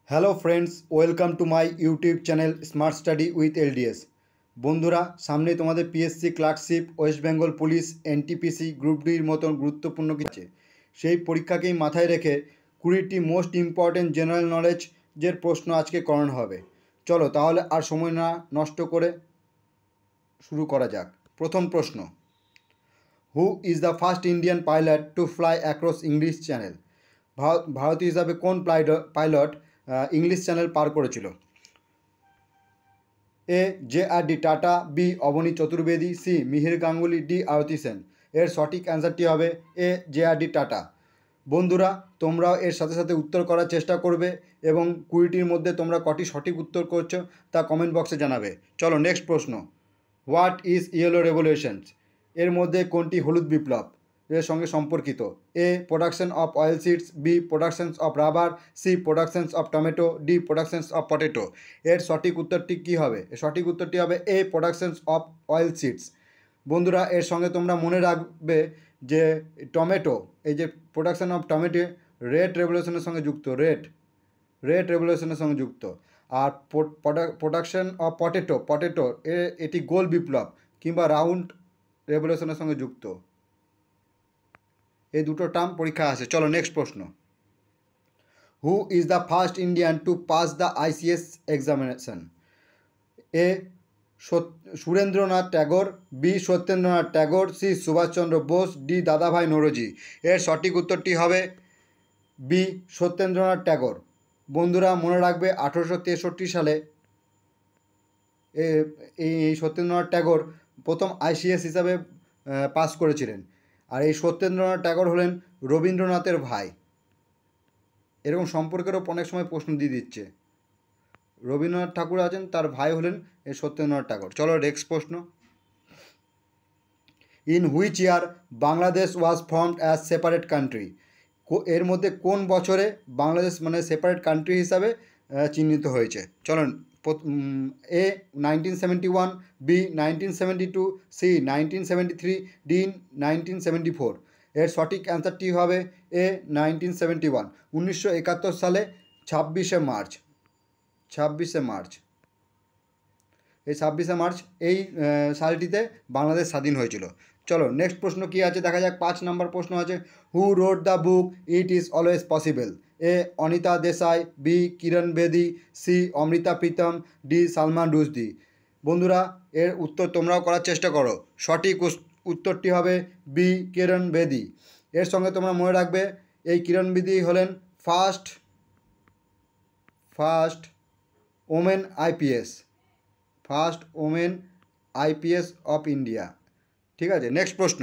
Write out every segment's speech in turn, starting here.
Hello friends, welcome to my YouTube channel smart study with LDS. বন্ধুরা, সামনে তোমাদের PSC clerkship, West Bengal police, NTPC, group ডির মতন গুরুত্বপূর্ণ কিছু আছে। সেই পরীক্ষাকেই মাথায় রেখে 20টি মোস্ট ইম্পর্ট্যান্ট জেনারেল নলেজের প্রশ্ন আজকে করানো হবে। চলো তাহলে আর সময় না নষ্ট করে শুরু করা যাক। প্রথম প্রশ্ন, who is the first Indian pilot to fly across English Channel? ভারতীয় হিসাবে কোন পাইলট ইংলিশ চ্যানেল পার করেছিল? A JRD Tata, B Abani Chaturvedi, C Mihir Ganguly, D Arati Sen. এর সঠিক অ্যান্সারটি হবে এ JRD টাটা। বন্ধুরা, তোমরাও এর সাথে সাথে উত্তর করার চেষ্টা করবে এবং 20টির মধ্যে তোমরা কটি সঠিক উত্তর করছো তা কমেন্ট বক্সে জানাবে। চলো নেক্সট প্রশ্ন, হোয়াট ইজ ইয়েলো রেভলিউশনস? এর মধ্যে কোনটি হলুদ বিপ্লব এর সঙ্গে সম্পর্কিত? A production of oil seeds, B productions of rubber, C productions of tomato, D productions of potato. এর সঠিক উত্তরটি কী হবে? সঠিক উত্তরটি হবে A productions of oil seeds. বন্ধুরা, এর সঙ্গে তোমরা মনে রাখবে যে টমেটো, এই যে প্রোডাকশন অফ টমেটো রেড রেভলিউশনের সঙ্গে যুক্ত, রেড রেভলিউশনের সঙ্গে যুক্ত। আর প্রোডাকশন অফ পটেটো এটি গোল বিপ্লব কিংবা রাউন্ড রেভলিউশনের সঙ্গে যুক্ত। এই দুটো টার্ম পরীক্ষা আসে। চলো নেক্সট প্রশ্ন, who is the first Indian to pass the ICS examination? A Surendranath Tagore, B Satyendranath Tagore, C Subhash Chandra Bose, D Dadabhai Naoroji. এর সঠিক উত্তরটি হবে বি সত্যেন্দ্রনাথ ট্যাগর। বন্ধুরা মনে রাখবে 1863 সালে এই সত্যেন্দ্রনাথ ট্যাগর প্রথম ICS হিসাবে পাস করেছিলেন। আর এই সত্যেন্দ্রনাথ ট্যাগর হলেন রবীন্দ্রনাথের ভাই। এরকম সম্পর্কেরও অনেক সময় প্রশ্ন দিয়ে দিচ্ছে। রবীন্দ্রনাথ ঠাকুর আছেন, তার ভাই হলেন এই সত্যেন্দ্রনাথ ট্যাগর। চলো নেক্সট প্রশ্ন, in which year Bangladesh was formed as separate country? এর মধ্যে কোন বছরে বাংলাদেশ মানে সেপারেট কান্ট্রি হিসাবে চিহ্নিত হয়েছে? চলুন, এ 1971, বি 1972, সি 1973, ডি 1974। এর সঠিক অ্যান্সারটি হবে এ 1971। 1971 সালে 26শে মার্চ এই 26শে মার্চ এই সালটিতে বাংলাদেশ স্বাধীন হয়েছিল। চলো নেক্সট প্রশ্ন কী আছে দেখা যাক। 5 নম্বর প্রশ্ন আছে, who wrote the book it is always possible? A Anita Desai, B Kiran Bedi, C Amrita Pritam, D Salman Rushdie. বন্ধুরা, এর উত্তর তোমরাও করার চেষ্টা করো। সঠিক উত্তরটি হবে বি কিরণ বেদি। এর সঙ্গে তোমরা মনে রাখবে এই কিরণ বেদি হলেন first women IPS of India. ঠিক আছে, নেক্সট প্রশ্ন,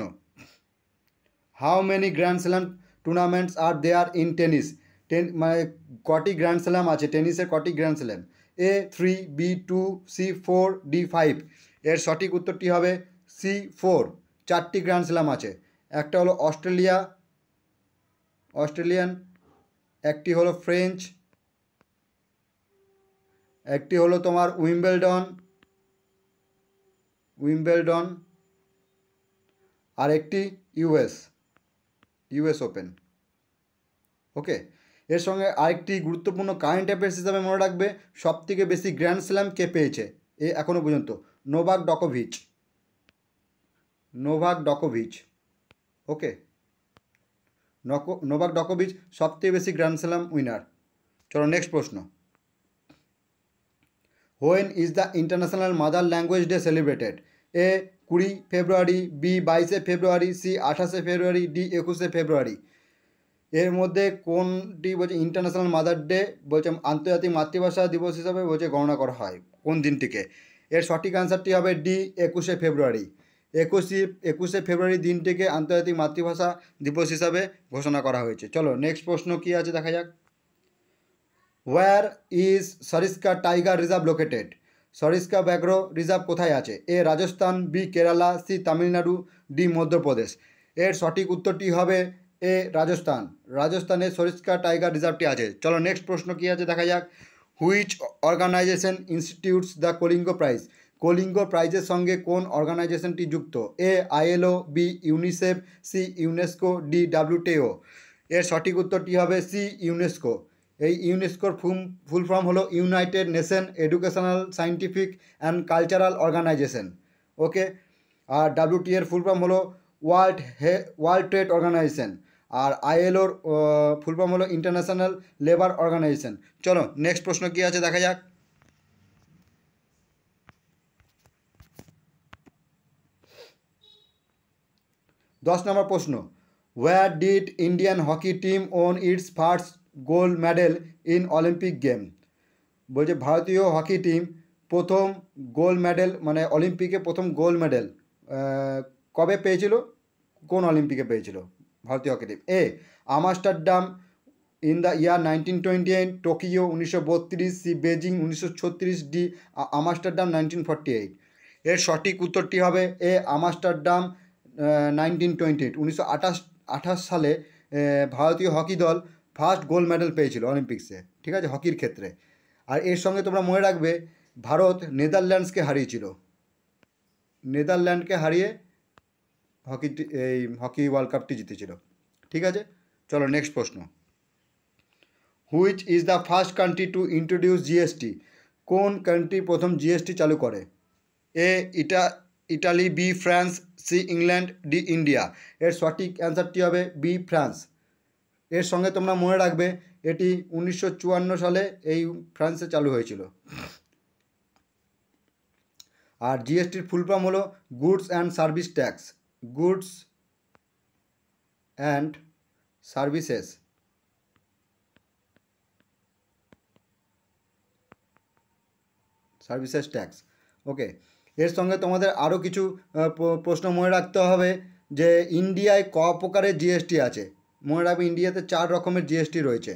how many grand slam tournaments are there in tennis? মানে কটি গ্র্যান্ড স্ল্যাম আছে টেনিসের, কটি grand slam? A 3, B 2, C 4, D 5। এর সঠিক উত্তরটি হবে C 4। 4টি গ্র্যান্ড স্ল্যাম আছে। একটা হলো অস্ট্রেলিয়ান, একটি হলো ফ্রেঞ্চ, একটি হলো তোমার উইম্বেলডন, আর একটি ইউএস ওপেন। ওকে, এর সঙ্গে আরেকটি গুরুত্বপূর্ণ কারেন্ট অ্যাফেয়ার্স হিসাবে মনে রাখবে, সবথেকে বেশি গ্র্যান্ড স্ল্যাম কে পেয়েছে এখনও পর্যন্ত? নোভাক ডকোভিচ। ওকে, নোভাক ডকোভিচ সবথেকে বেশি গ্র্যান্ড স্ল্যাম উইনার। চলো নেক্সট প্রশ্ন, when is the international mother language day celebrated? A 20 ফেব্রুয়ারি, বি 22শে ফেব্রুয়ারি, সি 28শে ফেব্রুয়ারি, ডি 21শে ফেব্রুয়ারি। এর মধ্যে কোনটি বলছে ইন্টারন্যাশনাল মাদার ডে বলছে আন্তর্জাতিক মাতৃভাষা দিবস হিসাবে বলছে গণনা করা হয় কোন দিনটিকে? এর সঠিক অ্যান্সারটি হবে ডি 21শে ফেব্রুয়ারি। 21শে ফেব্রুয়ারি দিনটিকে আন্তর্জাতিক মাতৃভাষা দিবস হিসাবে ঘোষণা করা হয়েছে। চলো নেক্সট প্রশ্ন কী আছে দেখা যাক। Where is Sariska tiger reserve located? Sariska ব্যাঘ্র রিজার্ভ কোথায় আছে? A Rajasthan, B Kerala, C Tamil Nadu, D Madhya Pradesh. এর সঠিক উত্তরটি হবে এ রাজস্থানে সরিস্কা টাইগার রিজার্ভটি আছে। চলো নেক্সট প্রশ্ন কী আছে দেখা যাক। Which organization institutes the Kalinga prize? Kalinga প্রাইজের সঙ্গে কোন অর্গানাইজেশনটি যুক্ত? A ILO, B UNICEF, C UNESCO, D WTO। এর সঠিক উত্তরটি হবে সি ইউনেস্কো। এই ইউনেস্কোর ফুল ফর্ম হলো United Nation Educational Scientific and Cultural Organization. Okay, আর ডাব্লিউটি এর ফুল ফর্ম হলো ওয়ার্ল্ড ট্রেড অর্গানাইজেশন। আর আইএলওর ফুল ফর্ম হলো ইন্টারন্যাশনাল লেবার অর্গানাইজেশন। চলো নেক্সট প্রশ্ন কী আছে দেখা যাক। 10 নম্বর প্রশ্ন, where did Indian hockey team won its first gold medal in Olympic game? বলছে ভারতীয় হকি টিম প্রথম গোল্ড মেডেল মানে অলিম্পিকে প্রথম গোল্ড মেডেল কবে পেয়েছিল, কোন অলিম্পিকে পেয়েছিল ভারতীয় hockey team? A Amsterdam in the year 1928, Tokyo 1932, C Beijing 1936, D Amsterdam 1948। এর সঠিক উত্তরটি হবে এ আমস্টারডাম 1928। 1928 সালে ভারতীয় হকি দল ফার্স্ট গোল্ড মেডেল পেয়েছিল অলিম্পিক্সে, ঠিক আছে, হকির ক্ষেত্রে। আর এর সঙ্গে তোমরা মনে রাখবে ভারত নেদারল্যান্ডসকে হারিয়েছিল, নেদারল্যান্ডকে হারিয়ে হকি ওয়ার্ল্ড কাপটি জিতেছিল, ঠিক আছে। চলো নেক্সট প্রশ্ন, which is the first country to introduce GST? কোন কান্ট্রি প্রথম জিএসটি চালু করে? A Italy, B France, C England, D India. এর সঠিক অ্যান্সারটি হবে বি ফ্রান্স। এর সঙ্গে তোমরা মনে রাখবে এটি 1954 সালে এই ফ্রান্সে চালু হয়েছিল। আর জিএসটির ফুল ফর্ম হলো goods and service tax, goods and services tax. Okay, এর সঙ্গে তোমাদের আরও কিছু প্রশ্ন মনে রাখতে হবে যে ইন্ডিয়ায় ক প্রকারের জিএসটি আছে। মনে রাখবে ইন্ডিয়াতে 4 রকমের জিএসটি রয়েছে,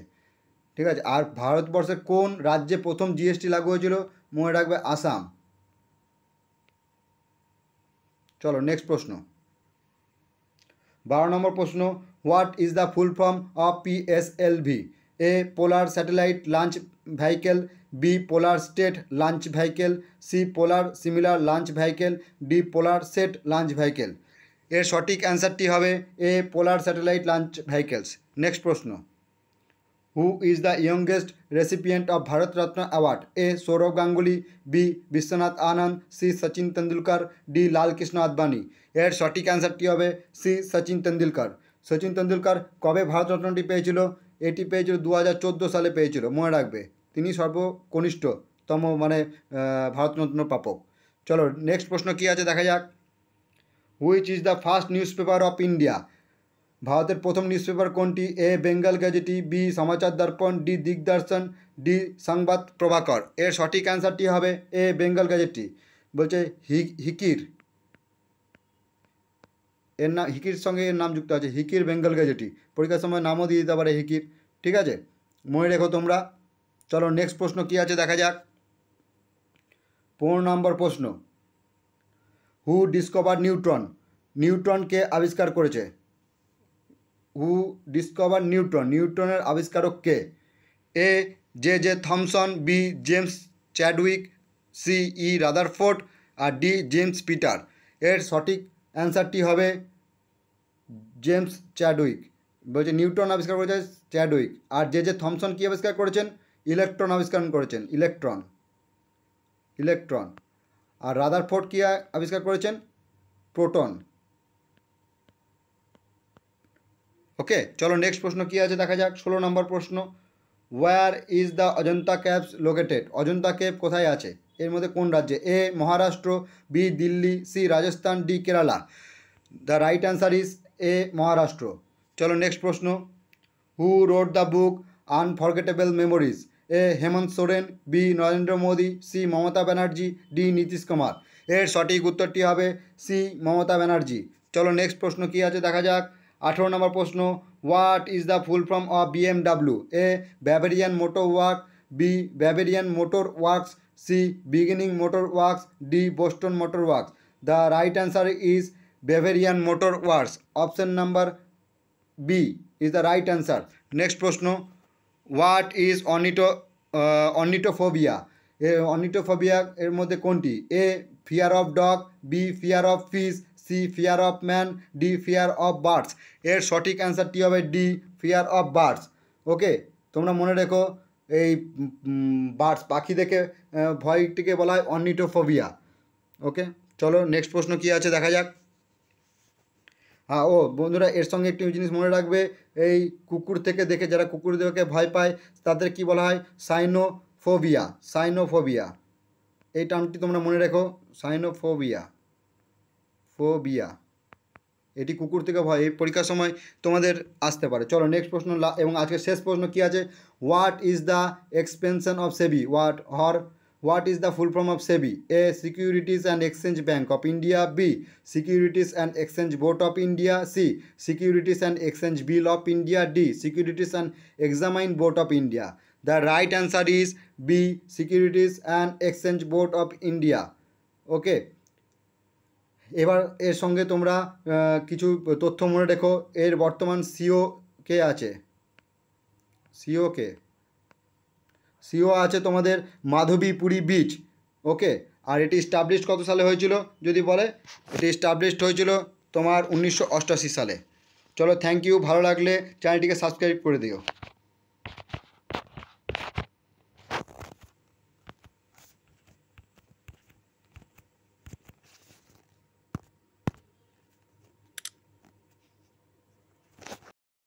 ঠিক আছে। আর ভারতবর্ষের কোন রাজ্যে প্রথম জিএসটি লাগু হয়েছিল? মনে রাখবে আসাম। চলো নেক্সট প্রশ্ন, 12 নম্বর প্রশ্ন, what is the full form of PSLV? A polar satellite launch vehicle, B polar state launch vehicle, C polar similar launch vehicle, D polar set launch vehicle. এর সঠিক অ্যান্সারটি হবে A polar satellite launch vehicles. Next প্রশ্ন, who is the youngest recipient of Bharat Ratna award? A Sourav Ganguly, B বিশ্বনাথ Anand, C Sachin Tendulkar, D Lalkrishna Advani. এর সঠিক অ্যান্সারটি হবে সি সচিন তেন্ডুলকর। সচিন তেন্ডুলকর কবে ভারতরত্নটি পেয়েছিল? এটি পেয়েছিল 2014 সালে পেয়েছিল, মনে রাখবে। তিনি সর্বকনিষ্ঠতম মানে ভারতরত্ন প্রাপক। চলো নেক্সট প্রশ্ন কী আছে দেখা যাক। Which is the first news paper of India? ভারতের প্রথম নিউজ পেপার কোনটি? এ বেঙ্গল গেজেটি, বি সমাচার দর্পণ, ডি দিগদর্শন, ডি সংবাদ প্রভাকর। এর সঠিক অ্যান্সারটি হবে এ বেঙ্গল গেজেটি। বলছে হিকির, এর নাম হিকির সঙ্গে এর নাম যুক্ত আছে, হিকির বেঙ্গল গেজেটি। পরীক্ষার সময় নামও দিয়ে দিতে পারে হিকির, ঠিক আছে, মনে রেখো তোমরা। চলো নেক্সট প্রশ্ন কী আছে দেখা যাক। 15 নম্বর প্রশ্ন, হু ডিসকভার নিউট্রন? নিউট্রনকে আবিষ্কার করেছে? হু ডিসকভার নিউট্রন? নিউট্রনের আবিষ্কারক কে? A J Thomson, B James Chadwick, C E Rutherford, আর ডি জেমস পিটার। এর সঠিক অ্যান্সারটি হবে জেমস চ্যাডউইক। বলছে নিউটন আবিষ্কার করেছে চ্যাডউইক। আর জে থমসন কী আবিষ্কার করেছেন? ইলেকট্রন আবিষ্কার করেছেন, ইলেকট্রন। আর রাদারফোর্ড কী আবিষ্কার করেছেন? প্রোটন। ওকে, চলো নেক্সট প্রশ্ন কী আছে দেখা যাক। 16 নম্বর প্রশ্ন, where is the Ajanta caves located? Ajanta cave কোথায় আছে? এর মধ্যে কোন রাজ্যে? A Maharashtra, B Delhi, C Rajasthan, D Kerala. The right answer is A Maharashtra. চলো নেক্সট প্রশ্ন, who wrote the book unforgettable memories? A Hemant Soren, B Narendra Modi, C Mamata Banerjee, D Nitish Kumar. এর সঠিক উত্তরটি হবে সি মমতা ব্যানার্জি। চলো নেক্সট প্রশ্ন কী আছে দেখা যাক। 18 নম্বর প্রশ্ন, what is the full form of BMW? A Bavarian motor work, B Bavarian motor works, C beginning motor works, D Boston motor works. The right answer is Bavarian motor works. Option number B is the right answer. Next প্রশ্ন, what is ornithophobia? Ornithophobia এর মধ্যে কোনটি? A fear of dog, B fear of fish, C fear of man, D fear of birds. এর সঠিক অ্যান্সারটি হবে D fear of birds. Okay, তোমরা মনে রেখো এই বার্ডস পাখি দেখে ভয়টিকে বলা হয় অর্নিটোফোবিয়া। ওকে, চলো নেক্সট প্রশ্ন কী আছে দেখা যাক। ও বন্ধুরা, এর সঙ্গে একটি জিনিস মনে রাখবে, এই কুকুর থেকে দেখে যারা কুকুর দেখে ভয় পায় তাদের কি বলা হয়? সাইনোফোবিয়া। সাইনোফোবিয়া এই টার্মটি তোমরা মনে রেখো, সাইনোফোবিয়া, ফোবিয়া, এটি কুকুর থেকে ভয়, এই পরীক্ষার সময় তোমাদের আসতে পারে। চলো নেক্সট প্রশ্ন, এবং আজকে শেষ প্রশ্ন কী আছে? What is the expansion of SEBI? What is the full form of SEBI? A, securities and exchange bank of India, B, securities and exchange board of India, C, securities and exchange bill of India, D, securities and examine board of India. The right answer is B, securities and exchange board of India. Okay, এবার এর সঙ্গে তোমরা কিছু তথ্য মনে রেখো। এর বর্তমান সিও কে আছে? সিও আছে তোমাদের মাধবীপুরী বিচ। ওকে, আর এটি স্টাবলিশড কত সালে হয়েছিল যদি বলে? এটি স্টাবলিশড হয়েছিল তোমার 1988 সালে। চলো, থ্যাংক ইউ। ভালো লাগলে চ্যানেলটিকে সাবস্ক্রাইব করে দিও।